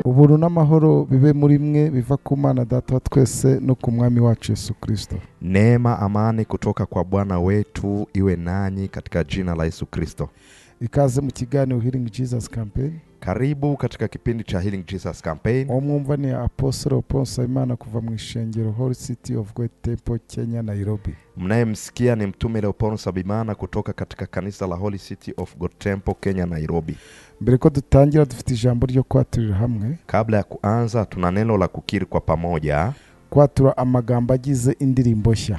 ubuntu n'amahoro bibe muri mwe biva ku Mana Data wa twese no ku Mwami wacu Yesu Kristo. Neema, amani kutoka kwa Bwana wetu iwe nanyi katika jina la Yesu Kristo. Ikaze mu kiganiro Healing Jesus Campaign. Karibu katika kipindi cha Healing Jesus Campaign. Omwumva ni Apostle Oponsa Imana kuva mu ishengero Holy City of God Temple, Kenya, Nairobi. Mnayemsikia ni mtume Oponsa Imana kutoka katika kanisa la Holy City of God Temple, Kenya, Nairobi. Mbere ko dutangira dufite ijambo ryo kwaturira hamwe. Kabla ya kuanza tuna neno la kukiri kwa pamoja. Kwatura amagambo agize indirimbo nshya.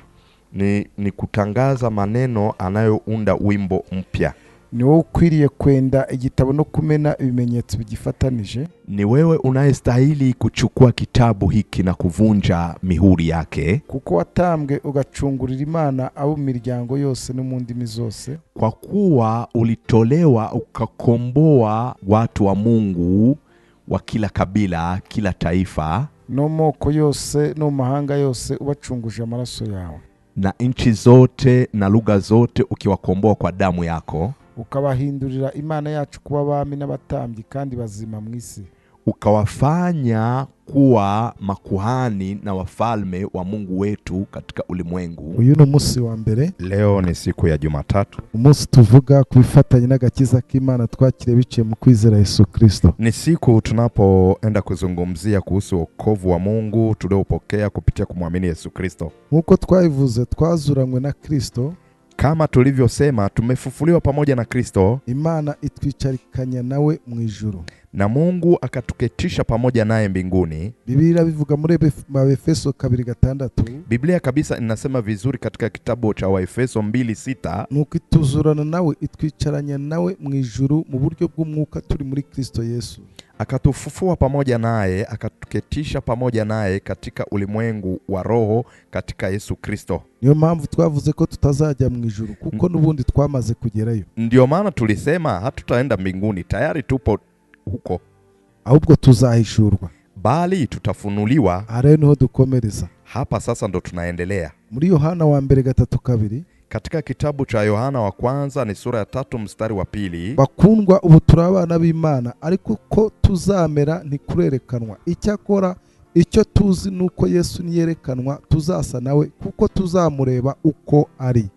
Ni kutangaza maneno anayounda wimbo mpya. Ni wewe ukwiriye kwenda igitabo no kumena ibimenyetso bigifatanije. Ni wewe unayestahili kuchukua kitabu hiki na kuvunja mihuri yake. Kuko watambwe ugacungurira Imana abo miryango yose no mu ndimi zose. Kwa kuwa ulitolewa ukakomboa watu wa Mungu wa kila kabila, kila taifa, no moko yose no mahanga yose ubacunguje amaraso yawe. Na nchi zote na lugha zote ukiwakomboa kwa damu yako. Ukabahindurira Imana yacu kuba abami n'abatambyi kandi bazima mu isi. Ukawafanya kuwa makuhani na wafalme wa Mungu wetu katika ulimwengu. Uyu ni umunsi wa mbere. Leo ni siku ya Jumatatu. Umunsi tuvuga kubifatanya n'agakiza k'Imana twakire biciye mu kwizera Yesu Kristo. Ni siku tunapoenda kuzungumzia kuhusu wokovu wa Mungu tuliopokea kupitia kumwamini Yesu Kristo. Nkuko twabivuze twazuranywe na Kristo. Kama tulivyosema tumefufuliwa pamoja na Kristo. Imana itwicarikanya nawe mu ijuru. Na Mungu akatuketisha pamoja naye mbinguni. Biblia bivuga muri Efeso 2:6. Biblia kabisa inasema vizuri katika kitabu cha Waefeso 2:6. Nuko ituzurana nawe itwicaranya nawe mu ijuru mu buryo bw'umwuka turi muri Kristo Yesu. Akatufufua pamoja naye, akatuketisha pamoja naye katika ulimwengu wa roho katika Yesu Kristo. Niyo mpamvu twavuze ko tutazajya mu ijuru kuko nubundi twamaze kugerayo. Ndio maana tulisema hatutaenda mbinguni, tayari tupo huko. Ahubwo tuzahishurwa. Bali tutafunuliwa. Are niho dukomereza. Hapa sasa ndo tunaendelea. Muri Yohana wa mbere 3:2. Katika kitabu cha Yohana wa kwanza ni sura ya 3 mstari wa 2. Bakundwa ubu turabana b'Imana ariko ko tuzamera ntikurerekanwa. Icyakora icyo tuzi nuko Yesu niyerekanwa tuzasa nawe kuko tuzamureba uko ari.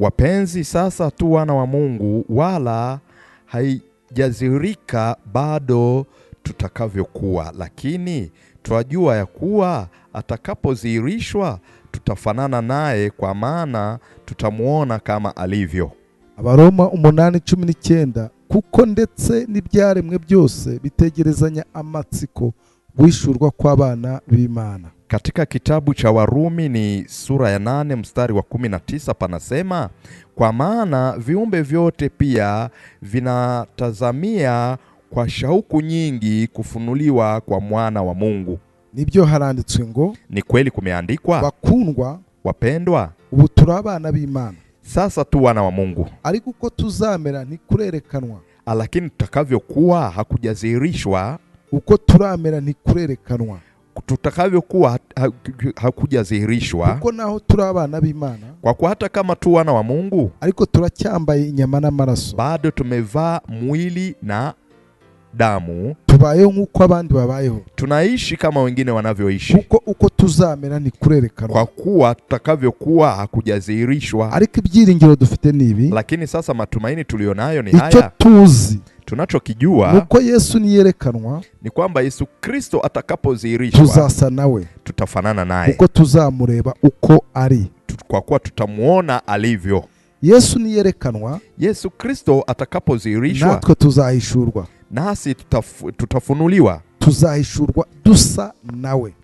Wapenzi, sasa tu wana wa Mungu, wala haijazirika bado tutakavyokuwa, lakini twajua ya kuwa atakapozihirishwa tutafanana naye, kwa maana tutamuona kama alivyo. Abaroma 8:19. Kuko ndetse n'ibyaremwe byose bitegerezanya amatsiko wishurwa kw'abana b'Imana. Katika kitabu cha Warumi ni sura ya 8 mstari wa 19 panasema, kwa maana viumbe vyote pia vinatazamia kwa shauku nyingi kufunuliwa kwa mwana wa Mungu. Nibyo haranditswe ngo, ni kweli kumeandikwa, bakundwa, wapendwa, ubu turabana b'Imana, sasa tu wana wa Mungu, ariko uko tuzamera ntikurerekanwa. Lakini tutakavyokuwa hakujazihirishwa. Uko turamera ntikurerekanwa. Tutakavyokuwa hakujazihirishwa. Uko naho turabana b'Imana, kwa kuwa hata kama tu wana wa Mungu, ariko turacyambaye inyama n'amaraso, bado tumevaa mwili na damu. Tubayeho nk'uko abandi babayeho, tunaishi kama wengine wanavyoishi. Kuko uko tuzamera ntikurerekanwa. Kwa kuwa tutakavyokuwa hakujazihirishwa. Ariko ibyiringiro dufite nibi. Lakini sasa matumaini tulionayo ni haya. Icyo tuzi, tunachokijua, nuko Yesu niyerekanwa, ni kwamba Yesu Kristo atakapozihirishwa tuzasa nawe, tutafanana naye. Uko tuzamureba uko ari. Kwa kuwa tutamuona alivyo. Yesu niyerekanwa, Yesu Kristo atakapozihirishwa, natwe tuzahishurwa. Nasi tutafunuliwa. Tuzahishurwa dusa nawe.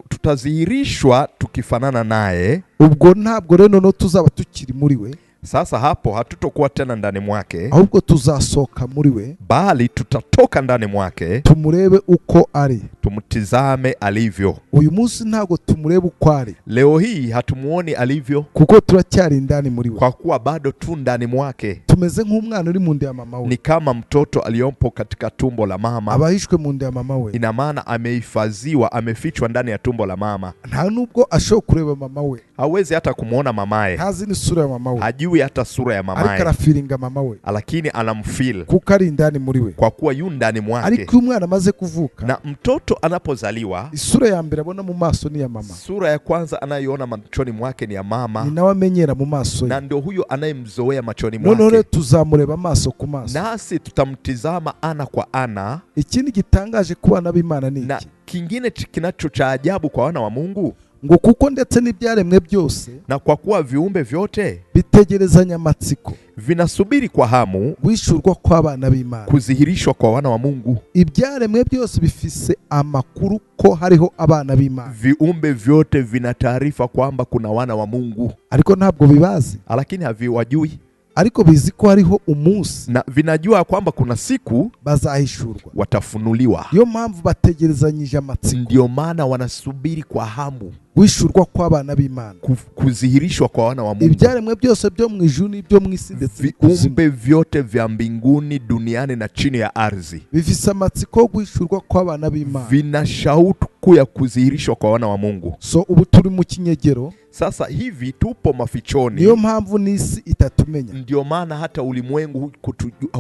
Tutazihirishwa tukifanana naye. Ubwo ntabwo rero no tuzaba tukiri muri we. Sasa hapo hatutokuwa tena ndani mwake, ahubwo tuzasoka muri we, bali tutatoka ndani mwake, tumurebe uko ari, tumtizame alivyo. Uyu munsi ntago tumurebe uko ari. Leo hii hatumuoni alivyo, kuko turacyari ndani muri we, kwa kuwa bado tu ndani mwake. Tumeze nk'umwana uri mu nda ya mama we, ni kama mtoto aliyopo katika tumbo la mama, abahishwe mu nda ya mama we. Ina maana amehifadhiwa, amefichwa ndani ya tumbo la mama. Nta nubwo ashobora kureba mama we, hawezi hata kumuona mamaye, hazi ni sura ya mama we, hajui hajui hata sura ya ariko mamaye, arafiringa mama we lakini anamfeel kuko ari indani muri we. kwa kuwa yu ndani mwake. Ariko iyo umwana amaze kuvuka, Na mtoto anapozaliwa, isura ya mbere abona mu maso ni ya mama, sura ya kwanza anayoona machoni mwake ni ya mama, ni nawe amenyera mu maso ye. na ndio huyo anayemzoea machoni Noneho mwake. tuzamureba amaso ku maso. Nasi tutamtizama ana kwa ana. Ikindi gitangaje ku bana b'Imana ni Na iki? kingine kinacho cha ajabu kwa wana wa Mungu, Ngo kuko ndetse n'ibyaremwe byose na kwa kuwa viumbe vyote bitegerezanya amatsiko vinasubiri kwa hamu guhishurwa kw'abana b'Imana. kudhihirishwa kwa wana wa Mungu. Ibyaremwe byose bifise amakuru ko hariho abana b'Imana, Viumbe vyote vina taarifa kwamba kuna wana wa Mungu, ariko ntabwo bibazi, lakini haviwajui. ariko bizi ko hariho umunsi Na vinajua kwamba kuna siku bazahishurwa. watafunuliwa. Iyo mpamvu bategerezanyije amatsiko Ndio maana wanasubiri kwa hamu guhishurwa kw'abana b'Imana. kudhihirishwa kwa wana wa Mungu. Ibyaremwe byose byo mu ijuru n'ibyo mu isi ndetse n'ikuzimu Viumbe vyote vya mbinguni, duniani na chini ya ardhi bifise amatsiko yo guhishurwa kw'abana b'Imana. vina shauku ya kudhihirishwa kwa wana wa Mungu. So ubu turi mu kinyegero, Sasa hivi tupo mafichoni. niyo mpamvu n'isi itatumenya, Ndio maana hata ulimwengu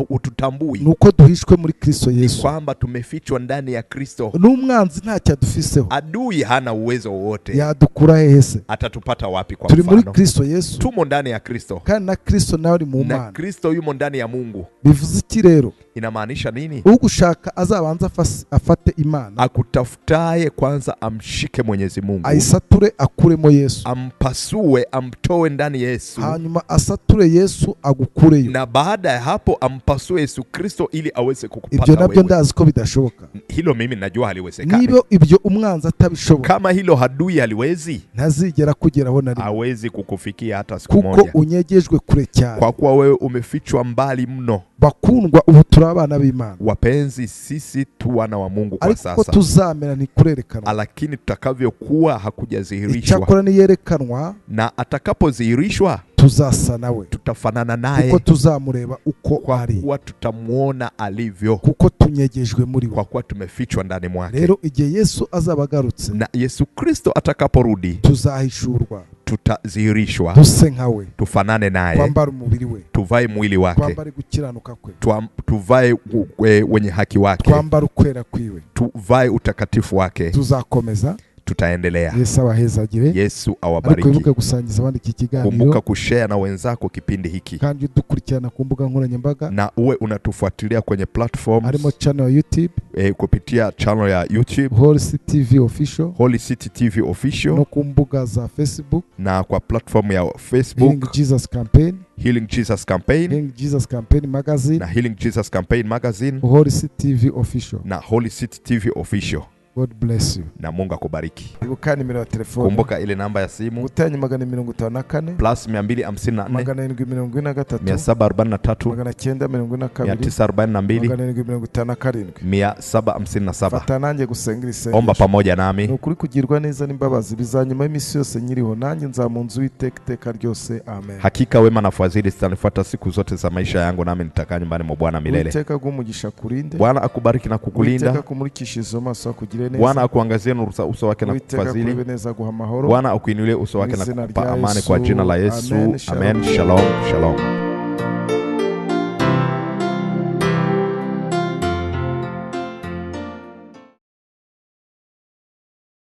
hututambui nuko duhishwe muri Kristo Yesu. kwamba tumefichwa ndani ya Kristo. N'umwanzi ntacyo adufiseho, Adui hana uwezo wowote. yadukura hehe se? Atatupata wapi? Kwa Turi muri mfano, Kristo Yesu, tumo ndani ya Kristo kandi na Kristo nawe ari mu na Mana. Kristo yumo ndani ya Mungu. Bivuze iki rero? Inamaanisha nini? Ugushaka azabanza afate Imana, Akutafutaye kwanza amshike Mwenyezi Mungu, ayisature akuremo Yesu, ampasue, amtoe ndani Yesu, hanyuma asature Yesu agukureyo. na baada ya hapo ampasue Yesu Kristo ili aweze Ibyo kukupata nabyo wewe. ndazi ko bidashoboka. Hilo mimi najua haliwezekani. Niba ibyo umwanzi atabishoboka, Kama hilo hadui haliwezi, ntazigera kugeraho na rimwe, hawezi kukufikia hata siku kuko moja, unyegejwe kure cyane. kwa kuwa wewe umefichwa mbali mno. Bakundwa, ubu turi abana b'Imana, Wapenzi, sisi tu wana wa Mungu kwa ariko ko sasa, tuzamera ntikurerekanwa. lakini tutakavyokuwa hakujadhihirishwa, Icyakora niyerekanwa na atakapodhihirishwa tuzasa nawe, tutafanana kuko naye, tuzamureba uko kwa ari, kuwa tutamuona alivyo, kuko tunyegejwe muri we. kwa kuwa tumefichwa ndani mwake. Rero igihe Yesu azaba agarutse, Na Yesu Kristo atakaporudi, tuzahishurwa tutadhihirishwa, duse nkawe, tufanane naye, twambara umubiri we, tuvae mwili wake, twambare gukiranuka kwe, tuvae wenye haki wake, twambara ukwera kwiwe. tuvae utakatifu wake. Tuzakomeza. Tutaendelea. Yesu abahezagire. Yesu Ariko awabariki. wibuke gusangiza abandi iki Kumbuka kiganiro, kushare na wenzako kipindi hiki, kandi udukurikirana ku mbuga nkoranyambaga, na uwe unatufuatilia kwenye platforms harimo channel ya YouTube kupitia channel ya YouTube Holy City TV Official, Holy City TV Official, no ku mbuga za Facebook na kwa platform ya Facebook Healing Jesus Campaign, Healing Jesus Campaign, Healing Jesus Campaign Magazine, na Healing Jesus Campaign Magazine, Holy City TV Official. na Holy City TV Official. God bless you. Na Mungu akubariki. Ibuka nimero ya telefone, Kumbuka ile namba ya simu gutanya +254 +254 743 743 942 757. fata nanjye gusengera isengesho. Omba pamoja nami. Ni ukuri kugirwa neza n'imbabazi bizanyuma y'imisi yose nyiriho, nanjye nza mu nzu y'Uwiteka iteka ryose. Amen. Hakika wema na fadhili zitanifuata siku zote za maisha yangu, nami nitakaa nyumbani mwa Bwana milele. Uwiteka agumugisha kurinde. Bwana akubariki na kukulinda. Uwiteka kumurikishirize amaso akugire neza. Bwana akuangazie uso wake na kukufadhili. Uwiteka neza guha amahoro. Bwana akuinulie uso wake na kukupa amani kwa jina la Yesu. Amen. Shalom. Shalom.